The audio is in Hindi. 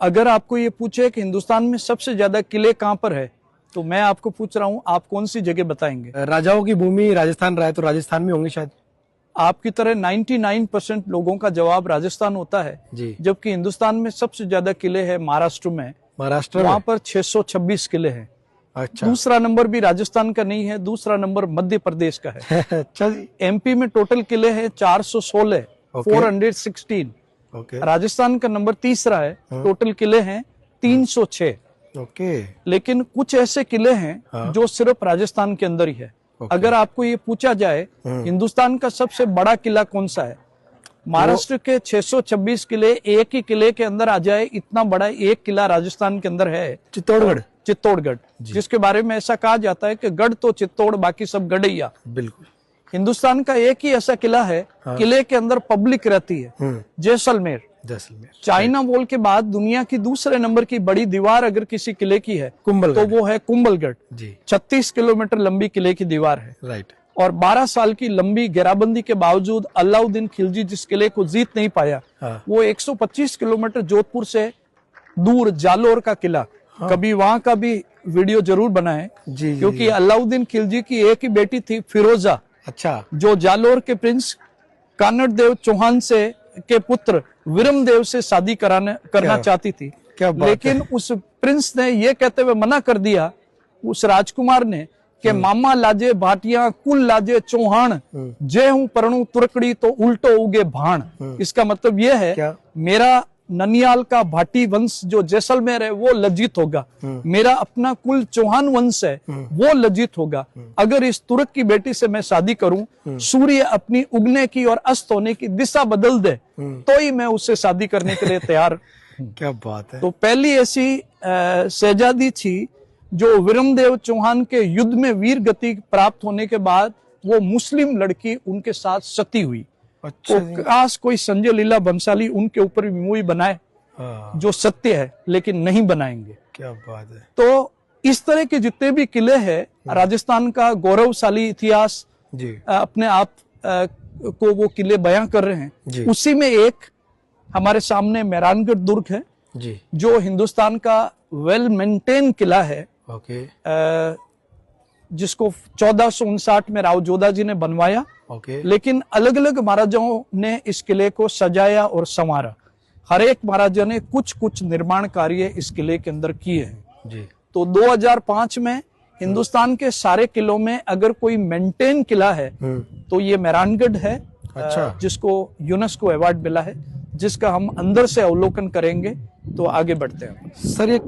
अगर आपको ये पूछे कि हिंदुस्तान में सबसे ज्यादा किले कहाँ पर है, तो मैं आपको पूछ रहा हूँ, आप कौन सी जगह बताएंगे? राजाओं की भूमि राजस्थान रहा है, तो राजस्थान में होंगे शायद। आपकी तरह 99% लोगों का जवाब राजस्थान होता है जी। जबकि हिंदुस्तान में सबसे ज्यादा किले हैं महाराष्ट्र में। महाराष्ट्र वहां में पर 626 किले हैं। अच्छा। दूसरा नंबर भी राजस्थान का नहीं है, दूसरा नंबर मध्य प्रदेश का है। अच्छा जी। एमपी में टोटल किले हैं 416, 416। ओके। राजस्थान का नंबर तीसरा है, टोटल किले हैं 306। ओके। लेकिन कुछ ऐसे किले हैं जो सिर्फ राजस्थान के अंदर ही है। अगर आपको ये पूछा जाए हिंदुस्तान का सबसे बड़ा किला कौन सा है, महाराष्ट्र के 626 किले एक ही किले के अंदर आ जाए, इतना बड़ा एक किला राजस्थान के अंदर है, चित्तौड़गढ़। चित्तौड़गढ़, जिसके बारे में ऐसा कहा जाता है कि गढ़ तो चित्तौड़, बाकी सब गढ़ैया। बिल्कुल। हिंदुस्तान का एक ही ऐसा किला है, किले के अंदर पब्लिक रहती है, जैसलमेर। जैसलमेर। चाइना वॉल के बाद दुनिया की दूसरे नंबर की बड़ी दीवार अगर किसी किले की है कुंभलगढ़, तो वो है कुंभलगढ़ जी। 36 किलोमीटर लंबी किले की दीवार है। राइट। और 12 साल की लंबी घेराबंदी के बावजूद अलाउद्दीन खिलजी जिस किले को जीत नहीं पाया, वो 125 किलोमीटर जोधपुर से दूर जालोर का किला। कभी वहां का भी वीडियो जरूर बनाएं जी, क्योंकि अलाउद्दीन खिलजी की एक ही बेटी थी फिरोजा, अच्छा, जो जालोर के प्रिंस कानड़ देव चौहान से के पुत्र विरम देव से शादी करना चाहती थी। लेकिन उस प्रिंस ने ये कहते हुए मना कर दिया, उस राजकुमार ने, कि मामा लाजे भाटिया कुल लाजे चौहान, जे हूं परणु तुरकड़ी तो उल्टो उगे भाण। इसका मतलब ये है मेरा ननियाल का भाटी वंश जो जैसलमेर है वो लज्जित होगा, मेरा अपना कुल चौहान वंश है वो लज्जित होगा अगर इस तुर्क की बेटी से मैं शादी करूं। सूर्य अपनी उगने की और अस्त होने की दिशा बदल दे तो ही मैं उससे शादी करने के लिए तैयार। क्या बात है। तो पहली ऐसी शहजादी थी जो विरमदेव चौहान के युद्ध में वीर गति प्राप्त होने के बाद वो मुस्लिम लड़की उनके साथ सती हुई। अच्छा, तो काश कोई संजय लीला बंसाली उनके ऊपर भी मूवी बनाए जो सत्य है, लेकिन नहीं बनाएंगे। क्या बात है। तो इस तरह के जितने भी किले हैं, राजस्थान का गौरवशाली इतिहास जी अपने आप को वो किले बयां कर रहे हैं। उसी में एक हमारे सामने मेहरानगढ़ दुर्ग है जी, जो हिंदुस्तान का वेल मेंटेन किला है। ओके। जिसको 1459 में राव जोधा जी ने बनवाया। लेकिन अलग अलग महाराजाओं ने इस किले को सजाया और संवारा। हर एक महाराजा ने कुछ कुछ निर्माण कार्य इस किले के अंदर किए हैं जी। तो 2005 में हिंदुस्तान के सारे किलों में अगर कोई मेंटेन किला है तो ये मेहरानगढ़ है। अच्छा। जिसको यूनेस्को अवार्ड मिला है, जिसका हम अंदर से अवलोकन करेंगे। तो आगे बढ़ते हैं सर। ये